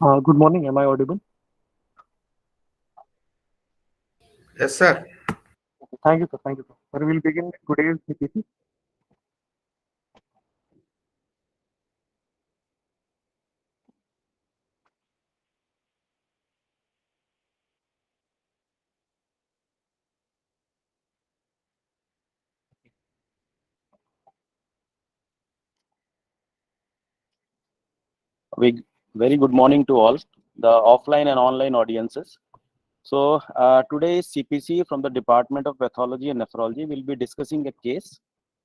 Good morning. Am I audible? Yes, sir. Thank you, sir. Thank you, sir. Sir, we'll begin today's CPC. We, Very good morning to all the offline and online audiences. So today's CPC from the Department of Pathology and Nephrology will be discussing a case.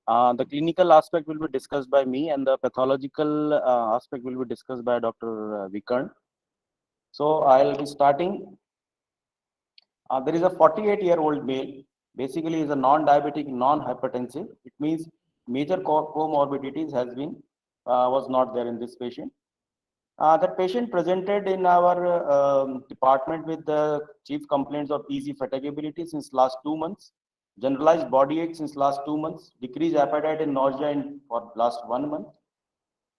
The clinical aspect will be discussed by me, and the pathological aspect will be discussed by Dr. Vikarn. So I'll be starting. There is a 48-year-old male. Basically, is a non-diabetic, non-hypertensive. It means major comorbidities was not there in this patient. That patient presented in our department with the chief complaints of easy fatigability since last 2 months, generalized body ache since last 2 months, decreased appetite and nausea for last 1 month.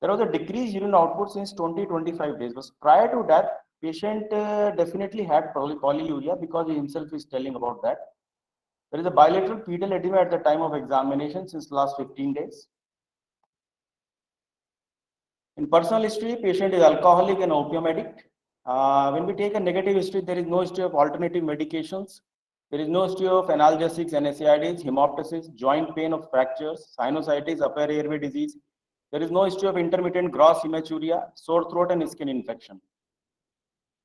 There was a decreased urine output since 20-25 days. But prior to that, patient definitely had polyuria because he himself is telling about that. There is a bilateral pedal edema at the time of examination since last 15 days. In personal history, patient is alcoholic and opium addict. When we take a negative history, there is no history of alternative medications. There is no history of analgesics, NSAIDs, hemoptysis, joint pain of fractures, sinusitis, upper airway disease. There is no history of intermittent gross hematuria, sore throat, and skin infection.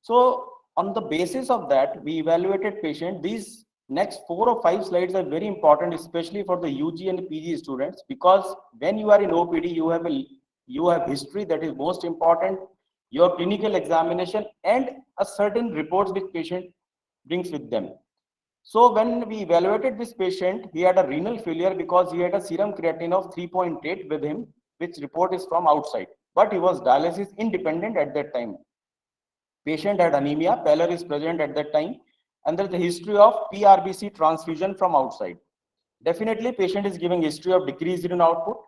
So on the basis of that, we evaluated patient. These next 4 or 5 slides are very important, especially for the UG and PG students, because when you are in OPD, you have history that is most important, your clinical examination, and a certain reports which patient brings with them. So when we evaluated this patient, he had a renal failure because he had a serum creatinine of 3.8 with him, which report is from outside, but he was dialysis independent at that time. Patient had anemia, pallor is present at that time, and there is a history of PRBC transfusion from outside. Definitely, patient is giving history of decreased urine output,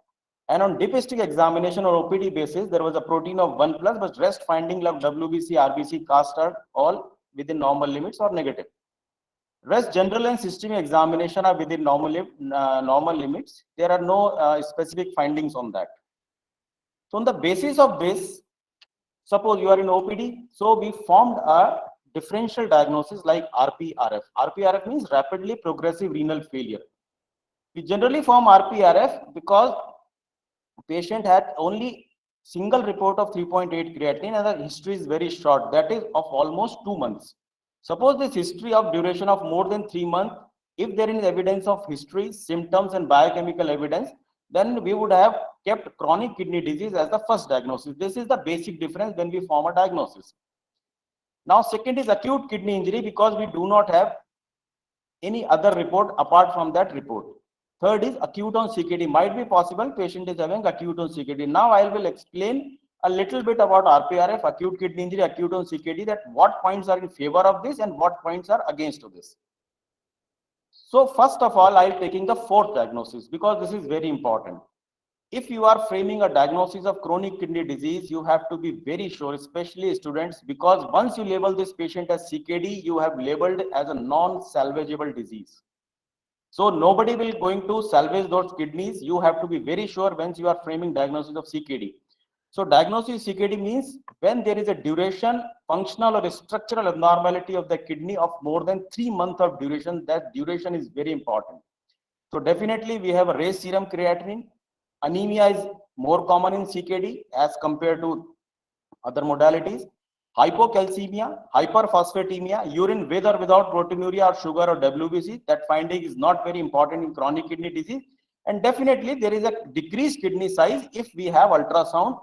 and on deep examination or OPD basis, there was a protein of 1+, but rest finding like WBC, RBC, cast are all within normal limits or negative. Rest general and systemic examination are within normal limits. There are no specific findings on that. So on the basis of this, suppose you are in OPD, so we formed a differential diagnosis like RPRF. RPRF means rapidly progressive renal failure. We generally form RPRF because patient had only single report of 3.8 creatinine and the history is very short, that is of almost 2 months. Suppose this history of duration of more than 3 months, if there is evidence of history, symptoms and biochemical evidence, then we would have kept chronic kidney disease as the first diagnosis. This is the basic difference when we form a diagnosis. Now second is acute kidney injury because we do not have any other report apart from that report. Third is acute on CKD. Might be possible patient is having acute on CKD. Now I will explain a little bit about RPRF, acute kidney injury, acute on CKD, that what points are in favor of this and what points are against of this. So first of all, I am taking the fourth diagnosis because this is very important. If you are framing a diagnosis of chronic kidney disease, you have to be very sure, especially students, because once you label this patient as CKD, you have labeled as a non-salvageable disease. So nobody will going to salvage those kidneys. You have to be very sure when you are framing diagnosis of CKD. So diagnosis CKD means when there is a duration, functional or structural abnormality of the kidney of more than 3 months of duration. That duration is very important. So definitely we have a raised serum creatinine. Anemia is more common in CKD as compared to other modalities. Hypocalcemia, hyperphosphatemia, urine with or without proteinuria or sugar or WBC, that finding is not very important in chronic kidney disease. And definitely there is a decreased kidney size if we have ultrasound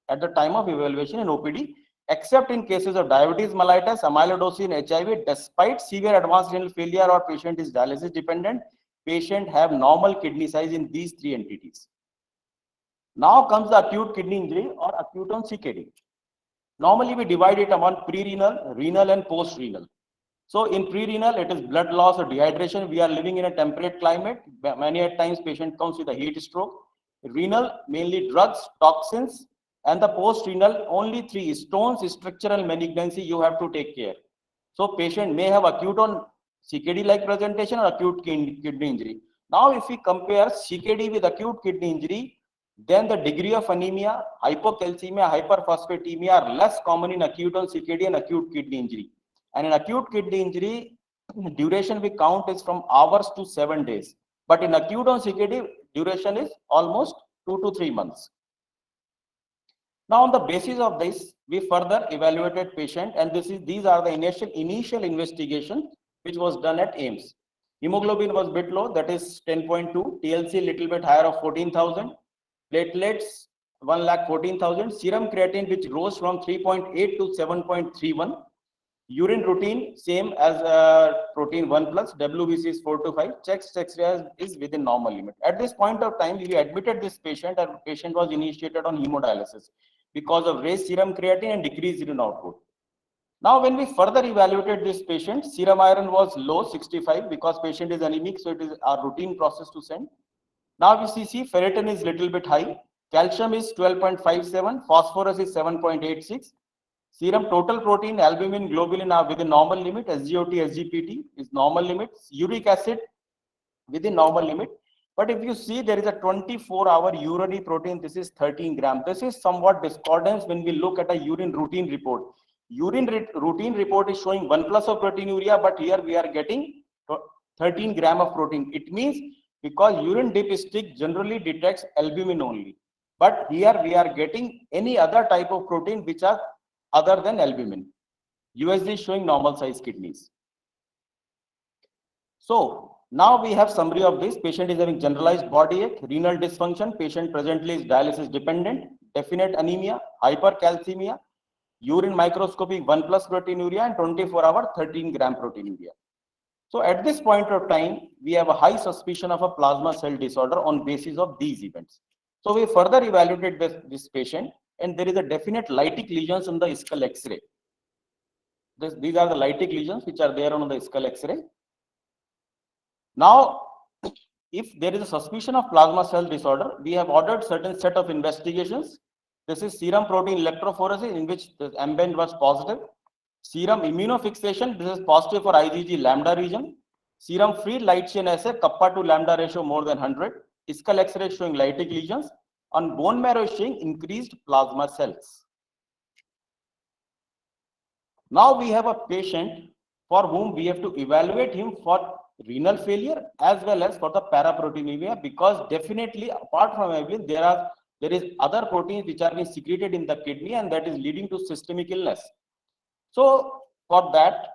at the time of evaluation in OPD, except in cases of diabetes mellitus, amyloidosis, and HIV. Despite severe advanced renal failure or patient is dialysis dependent, patient have normal kidney size in these 3 entities. Now comes the acute kidney injury or acute on CKD. Normally, we divide it among pre-renal, renal, and post-renal. So in pre-renal, it is blood loss or dehydration. We are living in a temperate climate. Many times patient comes with a heat stroke. Renal, mainly drugs, toxins, and the post-renal, only 3 stones, structural malignancy you have to take care. So patient may have acute on CKD-like presentation or acute kidney injury. Now, if we compare CKD with acute kidney injury, then the degree of anemia, hypocalcemia, hyperphosphatemia are less common in acute on CKD and acute kidney injury. And in acute kidney injury, duration we count is from hours to 7 days. But in acute on CKD, duration is almost 2 to 3 months. Now, on the basis of this, we further evaluated patient, and these are the initial investigation which was done at AIIMS. Hemoglobin was bit low, that is 10.2, TLC little bit higher of 14,000, platelets 1,14,000, serum creatine which rose from 3.8 to 7.31, urine routine same as protein 1 plus, WBC is 4 to 5, chest X-ray is within normal limit. At this point of time, we admitted this patient, and patient was initiated on hemodialysis because of raised serum creatine and decreased urine output. Now, when we further evaluated this patient, serum iron was low, 65, because patient is anemic, so it is our routine process to send. Now we see ferritin is little bit high, calcium is 12.57, phosphorus is 7.86, serum total protein, albumin, globulin are within normal limit, SGOT, SGPT is normal limit, uric acid within normal limit. But if you see, there is a 24-hour urinary protein, this is 13 grams. This is somewhat discordance when we look at a urine routine report. Urine routine report is showing 1 plus of proteinuria, but here we are getting 13 gram of protein. It means because urine dipstick generally detects albumin only. But here we are getting any other type of protein which are other than albumin. USG is showing normal size kidneys. So now we have summary of this. Patient is having generalized body ache, renal dysfunction. Patient presently is dialysis dependent, definite anemia, hypercalcemia, urine microscopy 1 plus proteinuria, and 24-hour 13 gram proteinuria. So at this point of time, we have a high suspicion of a plasma cell disorder on basis of these events. So we further evaluated this patient, and there is a definite lytic lesions on the skull X-ray. These are the lytic lesions which are there on the skull X-ray. Now, if there is a suspicion of plasma cell disorder, we have ordered certain set of investigations. This is serum protein electrophoresis, in which the ambient was positive. Serum immunofixation, this is positive for IgG lambda region. Serum free light chain assay, kappa to lambda ratio more than 100. Skull X-ray showing lytic lesions. On bone marrow showing increased plasma cells. Now we have a patient for whom we have to evaluate him for renal failure as well as for the paraproteinuria, because definitely apart from albumin, there is other proteins which are being secreted in the kidney, and that is leading to systemic illness. So for that,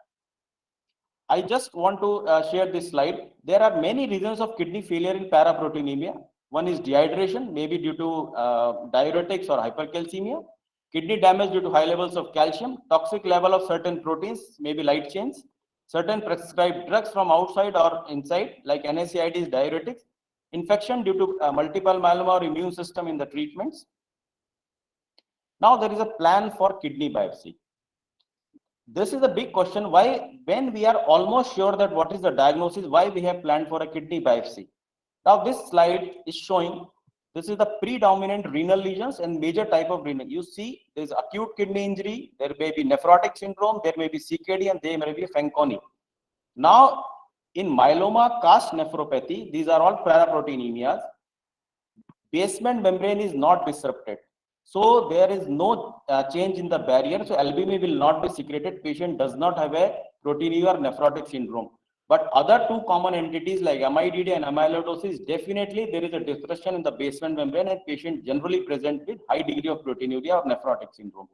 I just want to share this slide. There are many reasons of kidney failure in paraproteinemia. One is dehydration, maybe due to diuretics or hypercalcemia. Kidney damage due to high levels of calcium. Toxic level of certain proteins, maybe light chains. Certain prescribed drugs from outside or inside, like NSAIDs, diuretics. Infection due to multiple myeloma or immune system in the treatments. Now there is a plan for kidney biopsy. This is a big question. Why, when we are almost sure that what is the diagnosis, why we have planned for a kidney biopsy? Now this slide is showing, this is the predominant renal lesions and major type of renal. You see, there is acute kidney injury, there may be nephrotic syndrome, there may be CKD, and there may be Fanconi. Now, in myeloma, cast nephropathy, these are all paraproteinemias. Basement membrane is not disrupted. So there is no change in the barrier. So albumin will not be secreted. Patient does not have a proteinuria or nephrotic syndrome. But other two common entities like MIDD and amyloidosis, definitely there is a disruption in the basement membrane, and patient generally present with high degree of proteinuria or nephrotic syndrome.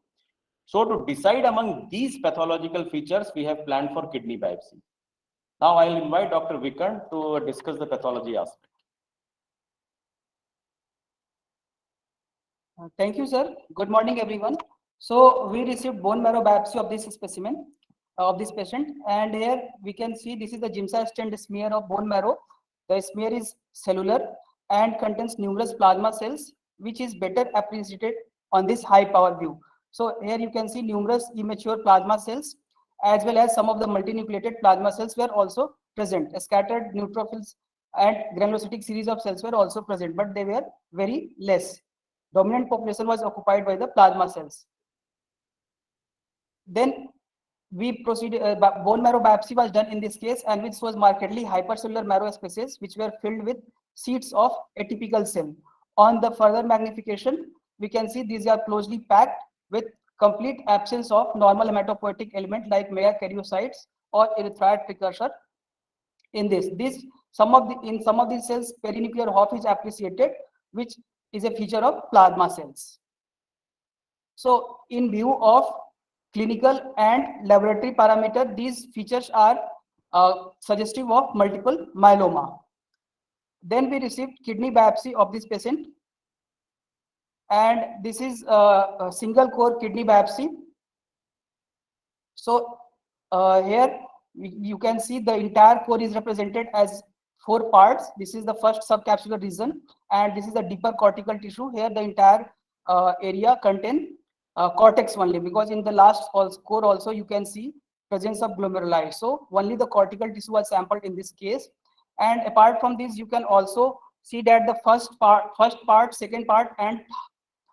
So to decide among these pathological features, we have planned for kidney biopsy. Now I will invite Dr. Vikram to discuss the pathology aspect. Thank you, sir. Good morning, everyone. So we received bone marrow biopsy of this specimen of this patient, and here we can see this is the Giemsa stent smear of bone marrow. The smear is cellular and contains numerous plasma cells, which is better appreciated on this high power view. So here you can see numerous immature plasma cells, as well as some of the multinucleated plasma cells were also present. Scattered neutrophils and granulocytic series of cells were also present, but they were very less. dominant population was occupied by the plasma cells. Then we proceeded, bone marrow biopsy was done in this case, and which was markedly hypercellular marrow spaces which were filled with seeds of atypical cell. On the further magnification, we can see these are closely packed with complete absence of normal hematopoietic element like megakaryocytes or erythroid precursor. In in some of these cells, perinuclear HOF is appreciated, which is a feature of plasma cells. So, in view of clinical and laboratory parameter, these features are suggestive of multiple myeloma. Then we received kidney biopsy of this patient, and this is a single core kidney biopsy. So here you can see the entire core is represented as 4 parts. This is the first subcapsular region, and this is the deeper cortical tissue. Here the entire area contain cortex only, because in the last core also you can see presence of glomeruli. So only the cortical tissue was sampled in this case. And apart from this, you can also see that the first part, second part, and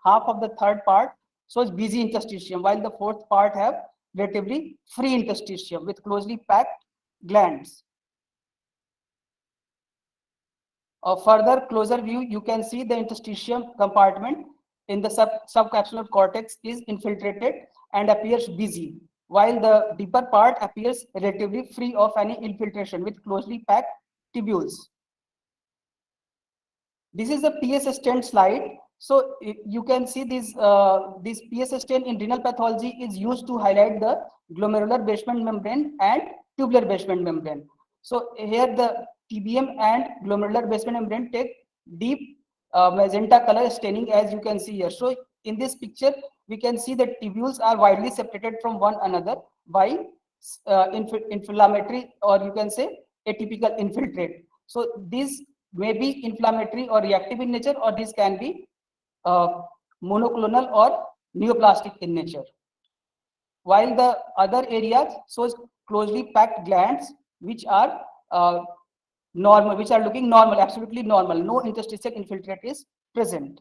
half of the third part shows busy interstitium, while the fourth part have relatively free interstitium with closely packed glands. A further closer view, you can see the interstitium compartment in the subcapsular cortex is infiltrated and appears busy, while the deeper part appears relatively free of any infiltration with closely packed tubules. This is the PS stent slide. So you can see this PS stent in renal pathology is used to highlight the glomerular basement membrane and tubular basement membrane. So here the TBM and glomerular basement membrane take deep magenta color staining, as you can see here. So in this picture, we can see that tubules are widely separated from one another by inflammatory, or you can say atypical infiltrate. So these may be inflammatory or reactive in nature, or this can be monoclonal or neoplastic in nature. While the other areas shows closely packed glands which are normal, which are looking normal, absolutely normal. No interstitial infiltrate is present.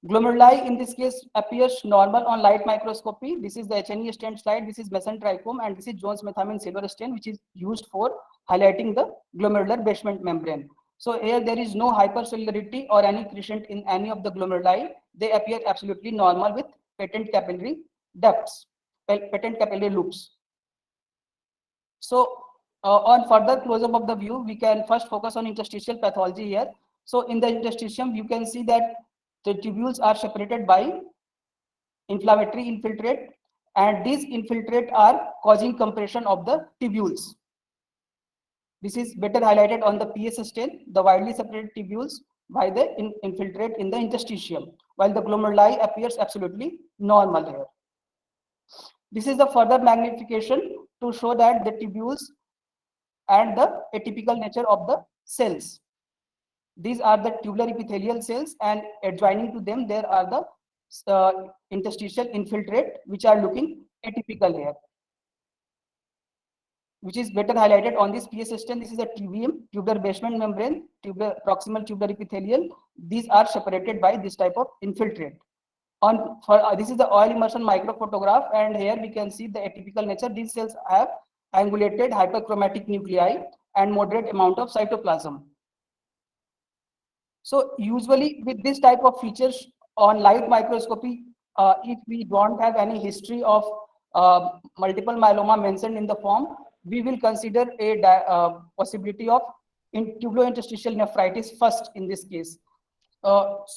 Glomeruli in this case appears normal on light microscopy. This is the HNE stent slide. This is mesenteric, and this is Jones-Methamin silver stent, which is used for highlighting the glomerular basement membrane. So here there is no hypercellularity or any crescent in any of the glomeruli. They appear absolutely normal with patent capillary ducts, patent capillary loops. So on further close-up of the view, we can first focus on interstitial pathology here. So in the interstitium, you can see that the tubules are separated by inflammatory infiltrate, and these infiltrate are causing compression of the tubules. This is better highlighted on the PS stain, the widely separated tubules by the infiltrate in the interstitium, while the glomeruli appears absolutely normal here. This is the further magnification to show that the tubules and the atypical nature of the cells. These are the tubular epithelial cells, and adjoining to them there are the interstitial infiltrate which are looking atypical here, which is better highlighted on this PS stain. This is a TBM, tubular basement membrane, proximal tubular epithelial. These are separated by this type of infiltrate. This is the oil immersion microphotograph, and here we can see the atypical nature. These cells have angulated hyperchromatic nuclei and moderate amount of cytoplasm. So usually with this type of features on light microscopy, if we don't have any history of multiple myeloma mentioned in the form, we will consider a possibility of tubulointerstitial nephritis first in this case,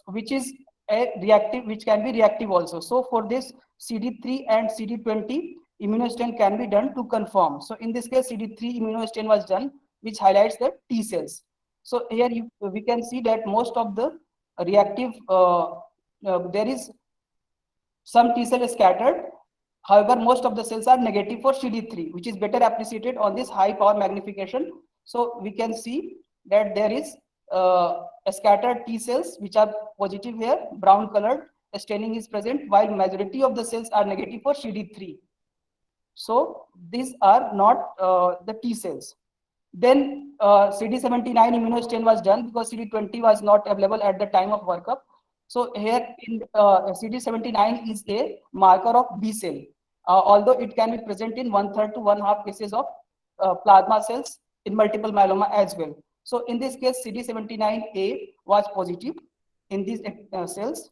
which is a reactive, which can be reactive also. So for this, CD3 and CD20 immunohistochemistry can be done to confirm. So in this case, CD3 immunohistochemistry was done, which highlights the T cells. So here we can see that most of the reactive, there is some T cell scattered. However, most of the cells are negative for CD3, which is better appreciated on this high power magnification. So we can see that there is scattered T cells which are positive here, brown colored staining is present, while majority of the cells are negative for CD3. So these are not the T cells. Then CD79 immunohistochemistry was done because CD20 was not available at the time of workup. So here in CD79 is a marker of B cell, although it can be present in 1/3 to 1/2 cases of plasma cells in multiple myeloma as well. So in this case, CD79A was positive in these cells.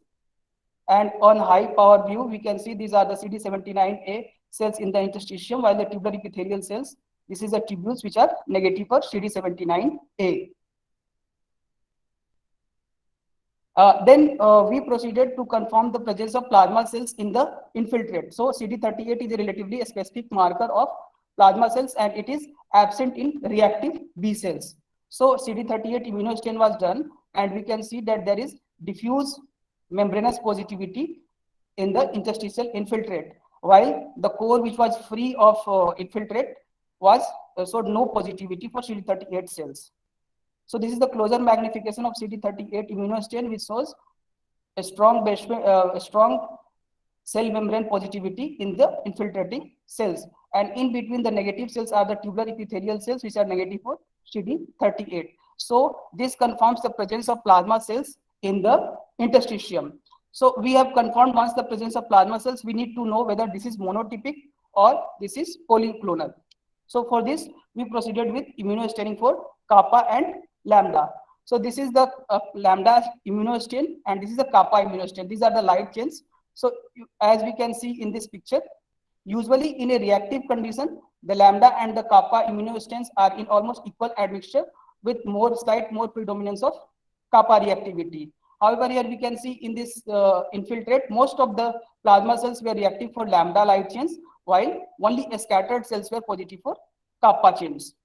And on high power view, we can see these are the CD79A cells in the interstitium, while the tubular epithelial cells, this is the tubules which are negative for CD79A. Then we proceeded to confirm the presence of plasma cells in the infiltrate. So CD38 is a relatively specific marker of plasma cells, and it is absent in reactive B cells. So CD38 immunostain was done, and we can see that there is diffuse membranous positivity in the interstitial infiltrate, while the core which was free of infiltrate was showed no positivity for CD38 cells. So this is the closer magnification of CD38 immunostain, which shows a strong cell membrane positivity in the infiltrating cells, and in between the negative cells are the tubular epithelial cells which are negative for CD38. So this confirms the presence of plasma cells in the interstitium. So we have confirmed once the presence of plasma cells, we need to know whether this is monotypic or this is polyclonal. So for this, we proceeded with immunostaining for kappa and lambda. So this is the lambda immunostain, and this is the kappa immunostain. These are the light chains. So as we can see in this picture, usually in a reactive condition, the lambda and the kappa immunostains are in almost equal admixture with slight more predominance of kappa reactivity. However, here we can see in this infiltrate, most of the plasma cells were reactive for lambda light chains, while only scattered cells were positive for kappa chains,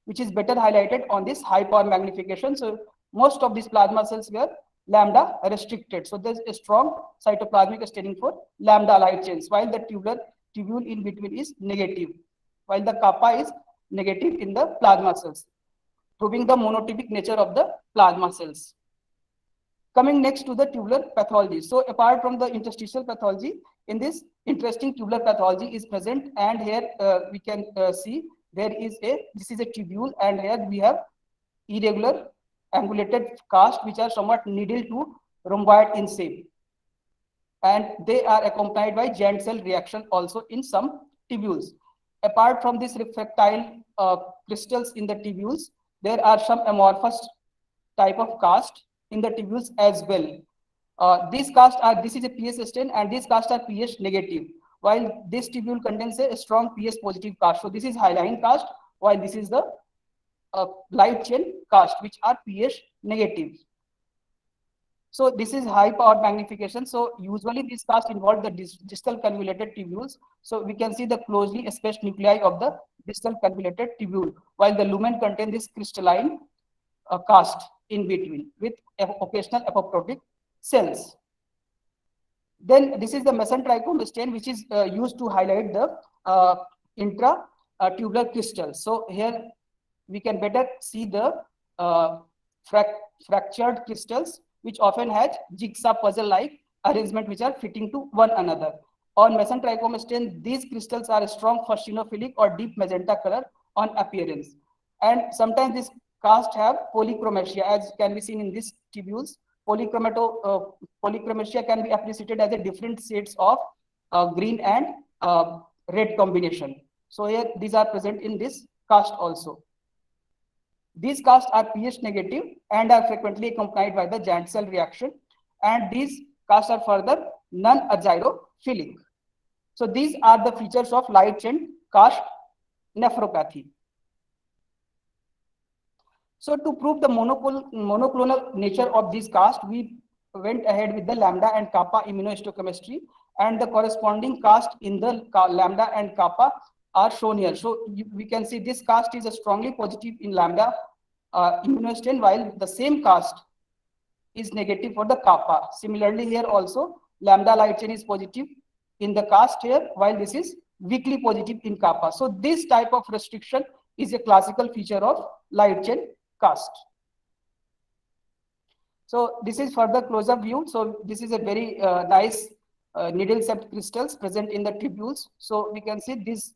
which is better highlighted on this high power magnification. So most of these plasma cells were lambda restricted. So there's a strong cytoplasmic staining for lambda light chains, while the tubule in between is negative, while the kappa is negative in the plasma cells, proving the monotypic nature of the plasma cells. Coming next to the tubular pathology. So apart from the interstitial pathology, in this interesting tubular pathology is present, and here we can see this is a tubule, and here we have irregular angulated cast which are somewhat needle to rhomboid in shape, and they are accompanied by giant cell reaction also in some tubules. Apart from these refractile crystals in the tubules, there are some amorphous type of cast in the tubules as well. This is a pH stain, and these casts are pH negative, while this tubule contains a strong pH positive cast. So this is hyaline cast, while this is the light chain cast, which are pH negative. So this is high power magnification. So usually these casts involve the distal convoluted tubules. So we can see the closely spaced nuclei of the distal convoluted tubule, while the lumen contain this crystalline cast in between with occasional apoptotic cells. Then this is the mesenteric stain, which is used to highlight the intra-tubular crystals. So here we can better see the fractured crystals, which often has jigsaw puzzle-like arrangement which are fitting to one another. On mesenteric stain, these crystals are a strong phosphinophilic or deep magenta color on appearance, and sometimes these casts have polychromasia, as can be seen in these tubules. Polychromasia can be appreciated as a different shades of green and red combination. So here these are present in this cast also. These casts are pH negative and are frequently accompanied by the giant cell reaction, and these casts are further non-agyrophilic. So these are the features of light chain cast nephropathy. So to prove the monoclonal nature of this cast, we went ahead with the lambda and kappa immunohistochemistry, and the corresponding cast in the lambda and kappa are shown here. So we can see this cast is a strongly positive in lambda immunostain, while the same cast is negative for the kappa. Similarly, here also lambda light chain is positive in the cast here, while this is weakly positive in kappa. So this type of restriction is a classical feature of light chain cast. So this is further closer view. So this is a very nice needle shaped crystals present in the tubules. So we can see these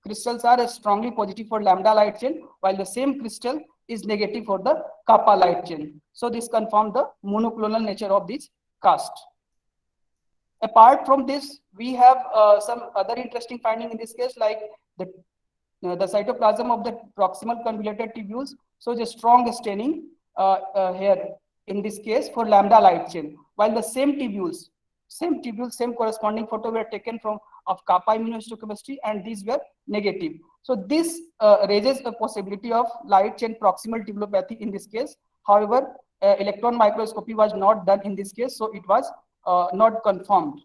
crystals are strongly positive for lambda light chain, while the same crystal is negative for the kappa light chain. So this confirms the monoclonal nature of this cast. Apart from this, we have some other interesting finding in this case, like the cytoplasm of the proximal convoluted tubules shows a strong staining here in this case for lambda light chain, while the same tubules, same corresponding photo were taken from of kappa immunohistochemistry, and these were negative. So this raises a possibility of light chain proximal tubulopathy in this case. However, electron microscopy was not done in this case, so it was not confirmed.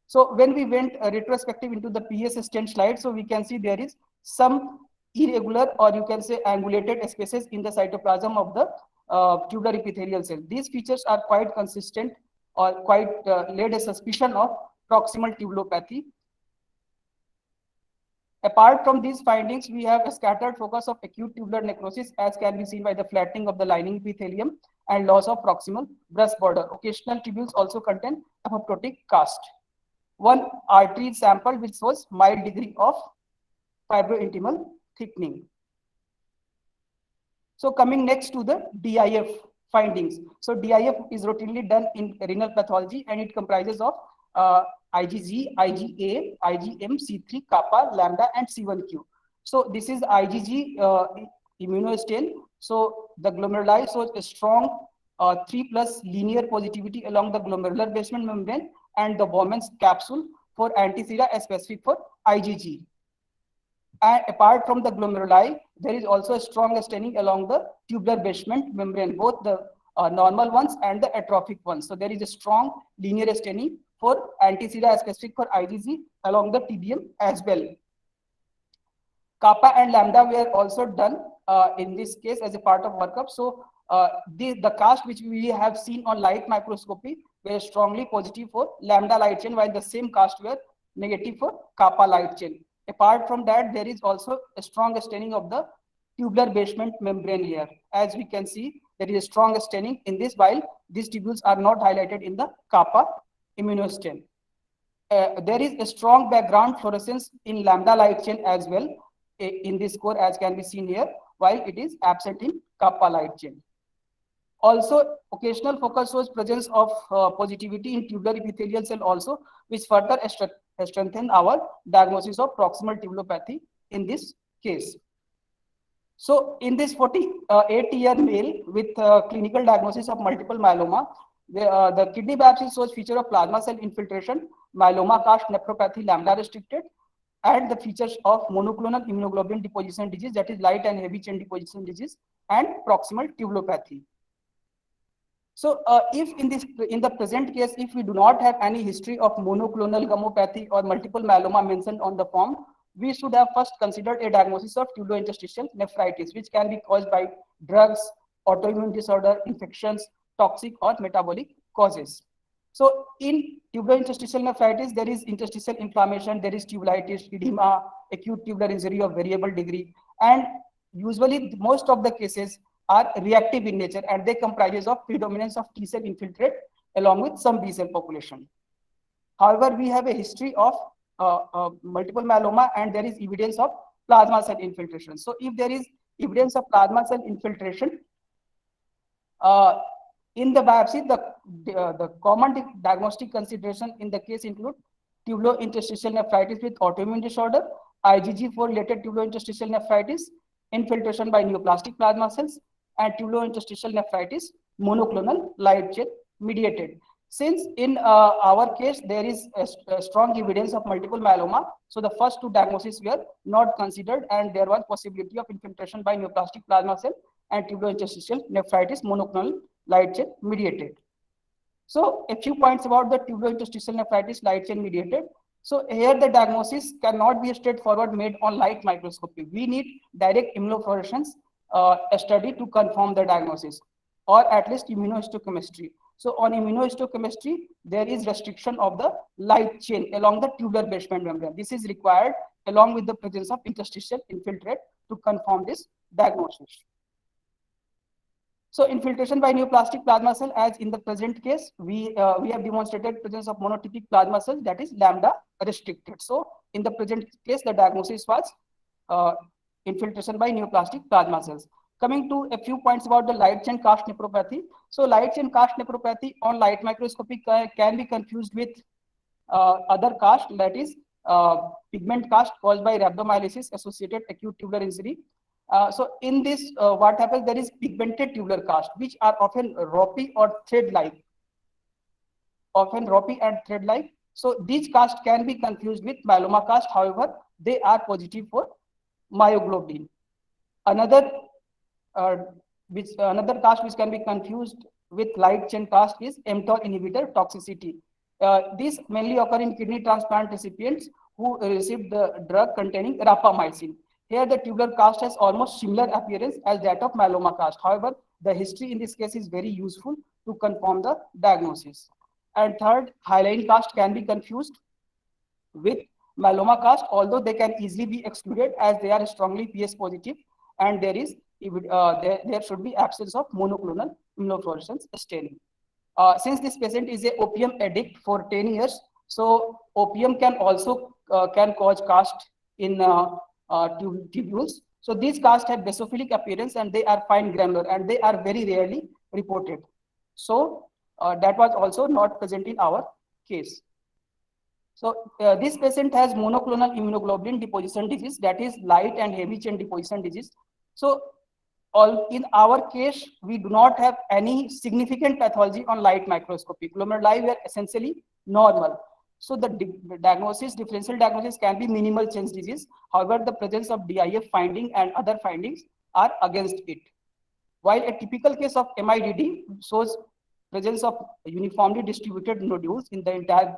So when we went retrospective into the PS stent slide, so we can see there is some irregular, or you can say angulated spaces in the cytoplasm of the tubular epithelial cell. These features are quite consistent or quite laid a suspicion of proximal tubulopathy. Apart from these findings, we have a scattered focus of acute tubular necrosis, as can be seen by the flattening of the lining epithelium and loss of proximal breast border. Occasional tubules also contain apoptotic cast. One artery sample which shows mild degree of fibrointimal thickening. So coming next to the DIF findings. So DIF is routinely done in renal pathology, and it comprises of IgG, IgA, IgM, C3, kappa, lambda, and C1q. So this is IgG immunostain. So the glomeruli shows a strong 3+ linear positivity along the glomerular basement membrane and the Bowman's capsule for antisera specific for IgG. And apart from the glomeruli, there is also a strong staining along the tubular basement membrane, both the normal ones and the atrophic ones. So there is a strong linear staining for antisera specific for IgG along the TBM as well. Kappa and lambda were also done in this case as a part of workup. So the cast which we have seen on light microscopy were strongly positive for lambda light chain, while the same cast were negative for kappa light chain. Apart from that, there is also a strong staining of the tubular basement membrane here. As we can see, there is a strong staining in this, while these tubules are not highlighted in the kappa immunostain. There is a strong background fluorescence in lambda light chain as well in this core, as can be seen here, while it is absent in kappa light chain. Also, occasional focus shows presence of positivity in tubular epithelial cell also, which further strengthen our diagnosis of proximal tubulopathy in this case. So in this 48-year male with clinical diagnosis of multiple myeloma, the kidney biopsy shows feature of plasma cell infiltration, myeloma cast, nephropathy, lambda restricted, and the features of monoclonal immunoglobulin deposition disease, that is light and heavy chain deposition disease, and proximal tubulopathy. So if in the present case, if we do not have any history of monoclonal gammopathy or multiple myeloma mentioned on the form, we should have first considered a diagnosis of tubulointerstitial nephritis, which can be caused by drugs, autoimmune disorder, infections, toxic or metabolic causes. So in tubulointerstitial nephritis, there is interstitial inflammation, there is tubulitis, edema, acute tubular injury of variable degree, and usually most of the cases are reactive in nature, and they comprise of predominance of T cell infiltrate along with some B cell population. However, we have a history of multiple myeloma, and there is evidence of plasma cell infiltration. So if there is evidence of plasma cell infiltration in the biopsy, the common diagnostic consideration in the case include tubulointerstitial nephritis with autoimmune disorder, IgG4 related tubulointerstitial nephritis, infiltration by neoplastic plasma cells, and tubulointerstitial nephritis monoclonal light chain mediated. Since in our case there is a strong evidence of multiple myeloma, so the first two diagnoses were not considered, and there was possibility of infiltration by neoplastic plasma cell and tubulointerstitial nephritis monoclonal light chain mediated. So a few points about the tubulointerstitial nephritis light chain mediated. So here the diagnosis cannot be straightforward made on light microscopy. We need direct immunofluorescence study to confirm the diagnosis, or at least immunohistochemistry. So on immunohistochemistry, there is restriction of the light chain along the tubular basement membrane. This is required along with the presence of interstitial infiltrate to confirm this diagnosis. So infiltration by neoplastic plasma cell, as in the present case, we have demonstrated presence of monotypic plasma cells, that is lambda restricted. So in the present case, the diagnosis was infiltration by neoplastic plasma cells. Coming to a few points about the light chain cast nephropathy. So light chain cast nephropathy on light microscopy can be confused with other cast, that is pigment cast caused by rhabdomyolysis associated acute tubular injury. So in this, what happens, there is pigmented tubular cast, which are often ropey or thread-like, So these cast can be confused with myeloma cast. However, they are positive for myoglobin. Another cast which can be confused with light chain cast is mTOR inhibitor toxicity. These mainly occur in kidney transplant recipients who received the drug containing rapamycin. Here, the tubular cast has almost similar appearance as that of myeloma cast. However, the history in this case is very useful to confirm the diagnosis. And third, hyaline cast can be confused with myeloma cast, although they can easily be excluded as they are strongly PS positive, and there should be absence of monoclonal immunofluorescence staining. Since this patient is a opium addict for 10 years, so opium can also can cause cast in tubules. So these casts have basophilic appearance and they are fine granular and they are very rarely reported. So that was also not present in our case. So this patient has monoclonal immunoglobulin deposition disease, that is light and heavy chain deposition disease. So in our case, we do not have any significant pathology on light microscopy. Glomeruli were essentially normal. So the differential diagnosis can be minimal change disease. However, the presence of DIF finding and other findings are against it. While a typical case of MIDD shows presence of uniformly distributed nodules in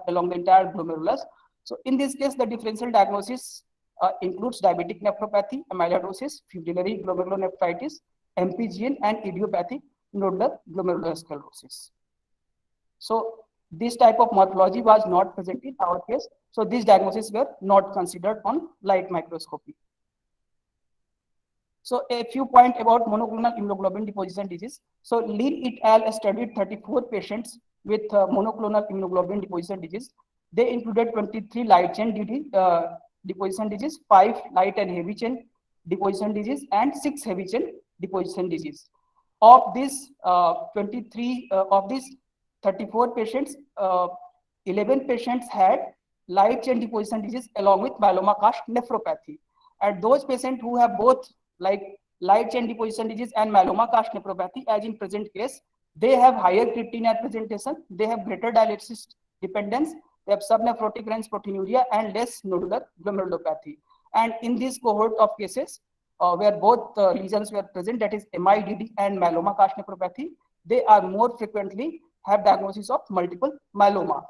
along the entire glomerulus. So in this case, the differential diagnosis includes diabetic nephropathy, amyloidosis, fibrillary glomerulonephritis, MPGN, and idiopathic nodular glomerulosclerosis. So this type of morphology was not present in our case. So these diagnoses were not considered on light microscopy. So a few points about monoclonal immunoglobulin deposition disease. So Lin et al. Studied 34 patients with monoclonal immunoglobulin deposition disease. They included 23 light chain deposition disease, 5 light and heavy chain deposition disease, and 6 heavy chain deposition disease. Of these 34 patients, 11 patients had light chain deposition disease along with myeloma cast nephropathy. And those patients who have both like light chain deposition disease and myeloma cast nephropathy, as in present case, they have higher creatinine presentation, they have greater dialysis dependence, they have subnephrotic range proteinuria and less nodular glomerulopathy. And in this cohort of cases where both lesions were present, that is MIDD and myeloma cast nephropathy, they are more frequently have diagnosis of multiple myeloma.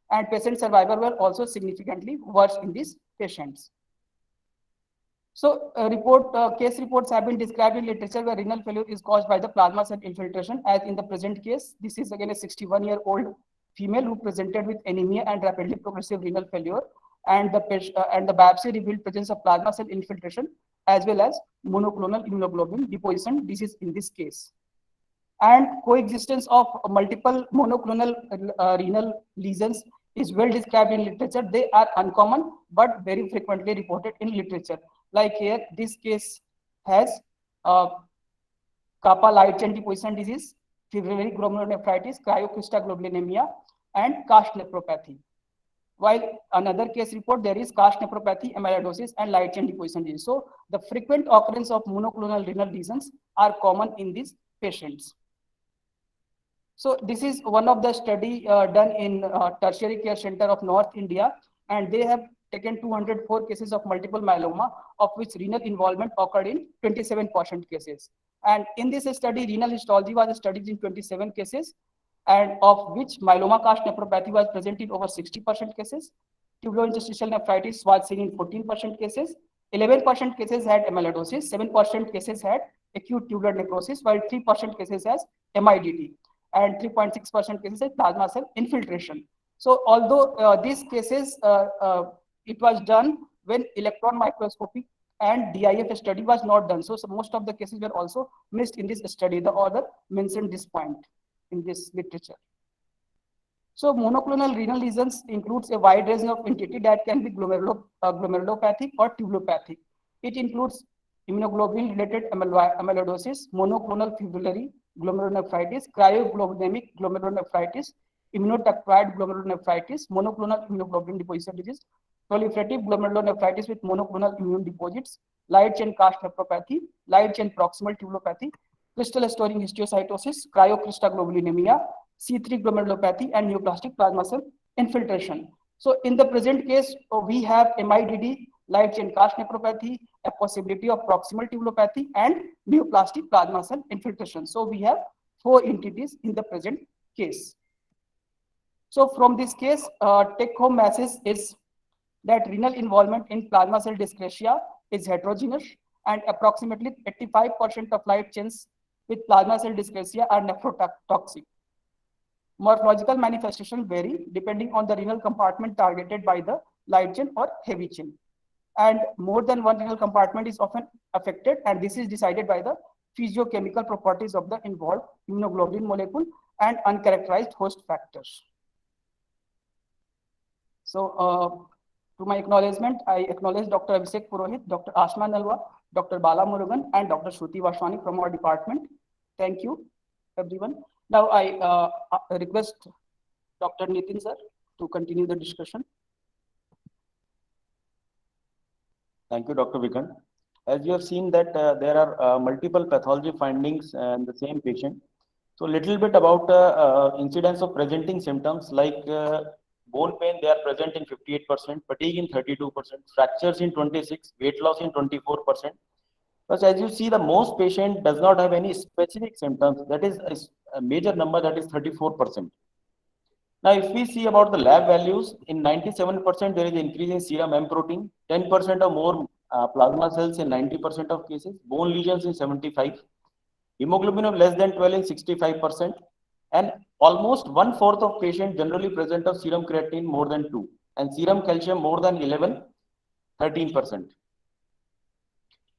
And patient survival were also significantly worse in these patients. So case reports have been described in literature where renal failure is caused by the plasma cell infiltration, as in the present case. This is again a 61-year-old female who presented with anemia and rapidly progressive renal failure, and the biopsy revealed presence of plasma cell infiltration as well as monoclonal immunoglobulin deposition disease in this case. And coexistence of multiple monoclonal renal lesions is well described in literature. They are uncommon but very frequently reported in literature. Like here, this case has kappa light chain deposition disease, fibrillary glomerulonephritis, cryocrystaglobulinemia, and cast nephropathy. While another case report, there is cast nephropathy, amyloidosis, and light chain deposition disease. So the frequent occurrence of monoclonal renal lesions are common in these patients. So this is one of the study done in tertiary care center of North India, and they have taken 204 cases of multiple myeloma, of which renal involvement occurred in 27% cases. And in this study, renal histology was studied in 27 cases, and of which myeloma cast nephropathy was present in over 60% cases. Tubular-interstitial nephritis was seen in 14% cases. 11% cases had amyloidosis, 7% cases had acute tubular necrosis, while 3% cases has MIDD, and 3.6% cases had plasma cell infiltration. So although these cases, it was done when electron microscopy and DIF study was not done. So most of the cases were also missed in this study. The author mentioned this point in this literature. So monoclonal renal lesions includes a wide range of entity that can be glomerulopathic or tubulopathic. It includes immunoglobulin-related amyloidosis, monoclonal fibrillary glomerulonephritis, cryoglobulinemic glomerulonephritis, immunodeprived glomerulonephritis, monoclonal immunoglobulin deposition disease, proliferative glomerulonephritis with monoclonal immune deposits, light chain cast nephropathy, light chain proximal tubulopathy, crystal storing histiocytosis, cryocrystaglobulinemia, C3 glomerulopathy, and neoplastic plasma cell infiltration. So in the present case, we have MIDD, light chain cast nephropathy, a possibility of proximal tubulopathy, and neoplastic plasma cell infiltration. So we have 4 entities in the present case. So from this case, take-home message is that renal involvement in plasma cell dyscrasia is heterogeneous, and approximately 85% of light chains with plasma cell dyscrasia are nephrotoxic. Morphological manifestations vary depending on the renal compartment targeted by the light chain or heavy chain. And more than one renal compartment is often affected, and this is decided by the physiochemical properties of the involved immunoglobulin molecule and uncharacterized host factors. So, to my acknowledgement, I acknowledge Dr. Abhishek Purohit, Dr. Ashma Nalwa, Dr. Bala Murugan, and Dr. Shruti Vashwani from our department. Thank you, everyone. Now, I request Dr. Nitin sir to continue the discussion. Thank you, Dr. Vikant. As you have seen that there are multiple pathology findings in the same patient. So little bit about incidence of presenting symptoms like bone pain, they are present in 58%, fatigue in 32%, fractures in 26%, weight loss in 24%. But as you see, the most patient does not have any specific symptoms. That is a major number, that is 34%. Now, if we see about the lab values, in 97% there is increase in serum M protein, 10% or more plasma cells in 90% of cases, bone lesions in 75%, hemoglobin of less than 12 in 65%, and almost 1/4 of patients generally present of serum creatinine more than 2, and serum calcium more than 11, 13%.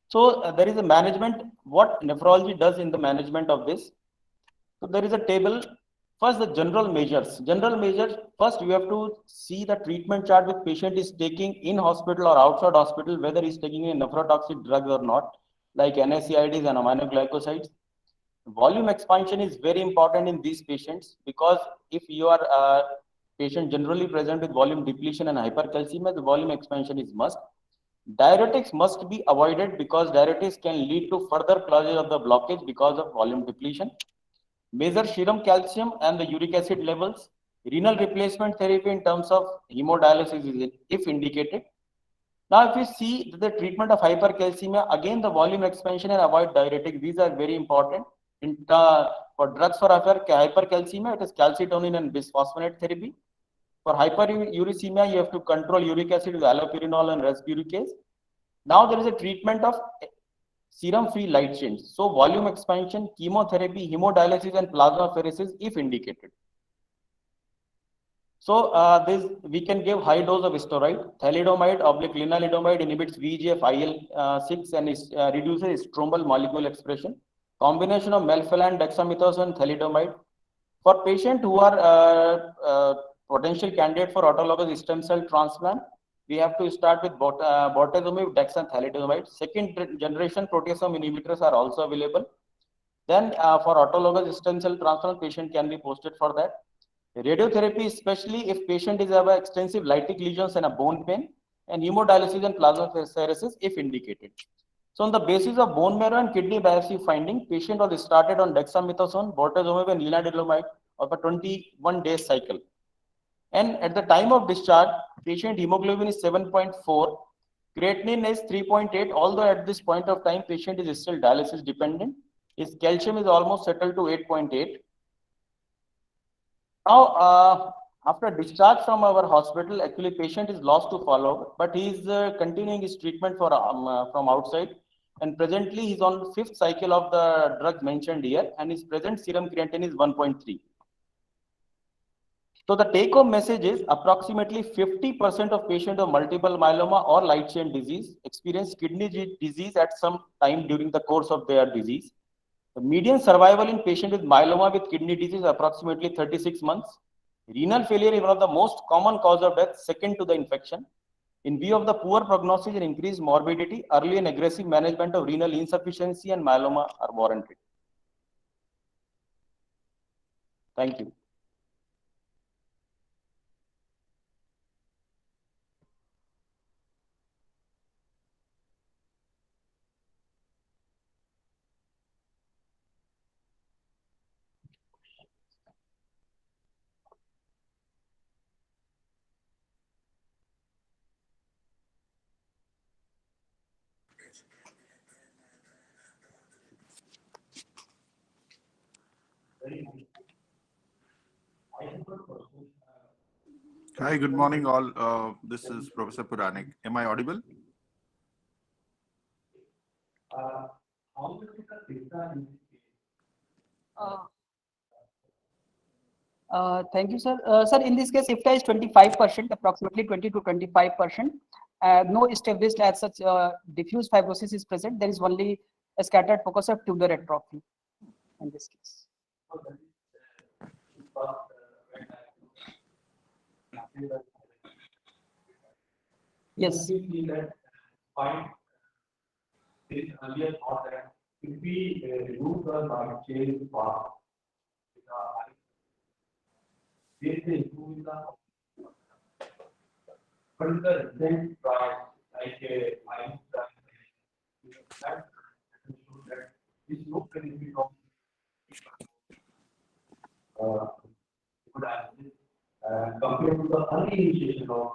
So there is a management, what nephrology does in the management of this. So there is a table. First, the general measures. General measures, first you have to see the treatment chart which patient is taking in hospital or outside hospital, whether he is taking a nephrotoxic drug or not, like NSAIDs and aminoglycosides. Volume expansion is very important in these patients, because if you are a patient generally present with volume depletion and hypercalcemia, the volume expansion is must. Diuretics must be avoided, because diuretics can lead to further closure of the blockage because of volume depletion. Measure serum calcium and the uric acid levels. Renal replacement therapy in terms of hemodialysis is if indicated. Now, if we see the treatment of hypercalcemia, again the volume expansion and avoid diuretics. These are very important. For drugs for hypercalcemia, it is calcitonin and bisphosphonate therapy. For hyperuricemia, you have to control uric acid with allopurinol and resburicase. Now there is a treatment of serum-free light chains. So volume expansion, chemotherapy, hemodialysis, and plasmapheresis if indicated. So we can give high dose of steroid. Thalidomide/lenalidomide inhibits VEGF-IL-6 and reduces stromal molecule expression. Combination of melphalan, dexamethasone, thalidomide. For patients who are potential candidate for autologous stem cell transplant, we have to start with bortezomib, dex, and thalidomide. Second generation proteasome inhibitors are also available. Then for autologous stem cell transplant, patient can be posted for that. Radiotherapy, especially if patient is have extensive lytic lesions and a bone pain, and hemodialysis and plasmapheresis if indicated. So on the basis of bone marrow and kidney biopsy finding, patient was started on dexamethasone, bortezomib, and lenalidomide of a 21-day cycle. And at the time of discharge, patient hemoglobin is 7.4, creatinine is 3.8, although at this point of time, patient is still dialysis dependent. His calcium is almost settled to 8.8. Now, after discharge from our hospital, actually patient is lost to follow, but he is continuing his treatment for from outside. And presently, he is on 5th cycle of the drug mentioned here, and his present serum creatinine is 1.3. So the take-home message is approximately 50% of patients of multiple myeloma or light chain disease experience kidney disease at some time during the course of their disease. The median survival in patient with myeloma with kidney disease is approximately 36 months. Renal failure is one of the most common cause of death, second to the infection. In view of the poor prognosis and increased morbidity, early and aggressive management of renal insufficiency and myeloma are warranted. Thank you. Hi, good morning all. This is Professor Puranik. Am I audible? Thank you, sir. Sir, in this case, IFTA is 25%, approximately 20 to 25%. No established as such diffuse fibrosis is present. There is only a scattered focus of tubular atrophy in this case. Yes. Earlier thought that if we remove the light chain part, this is improving the further then try like AIIMS that this no benefit of good analysis compared to the early initiation of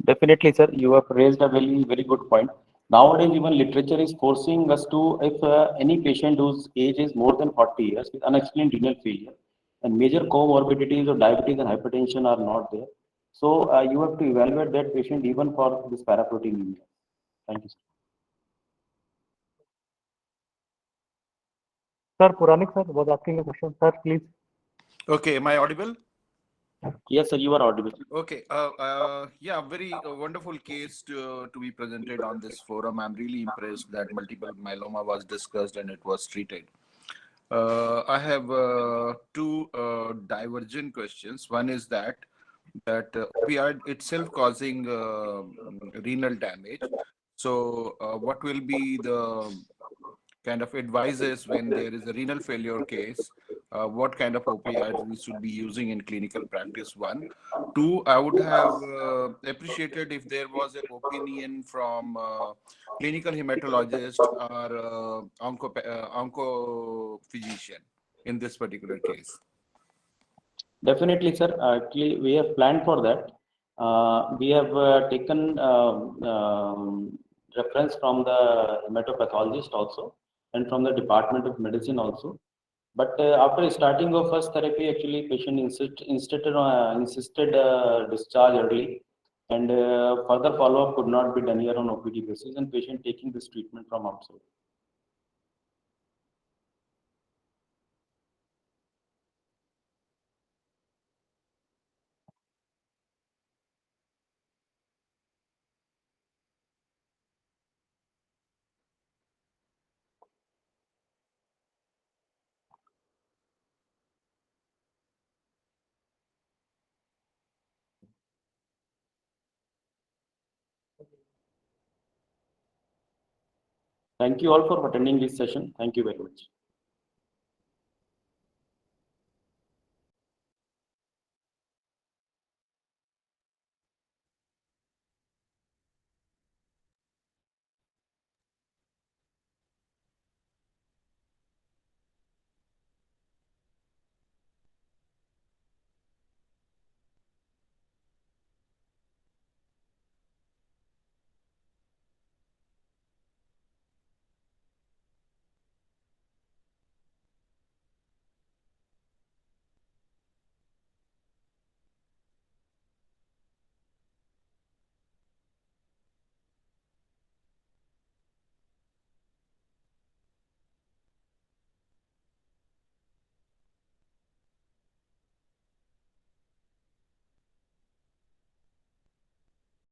Definitely, sir. You have raised a very good point. Nowadays, even literature is forcing us to, if any patient whose age is more than 40 years with unexplained renal failure and major comorbidities of diabetes and hypertension are not there. So you have to evaluate that patient even for this paraproteinemia. Thank you, sir. Sir, Puranik sir was asking a question. Sir, please. Okay, am I audible? Yes, sir, you are audible. Okay, yeah, very wonderful case to be presented on this forum. I'm really impressed that multiple myeloma was discussed and it was treated. I have two divergent questions. One is that opioid itself causing renal damage. So what will be the kind of advices when there is a renal failure case? What kind of opioids we should be using in clinical practice? One. Two, I would have appreciated if there was an opinion from clinical hematologist or onco physician in this particular case. Definitely, sir. Actually, we have planned for that. We have taken reference from the hematopathologist also and from the Department of Medicine also. But after starting of first therapy, actually, patient insisted discharge early, and further follow-up could not be done here on OPD basis, and patient taking this treatment from outside. Thank you all for attending this session. Thank you very much.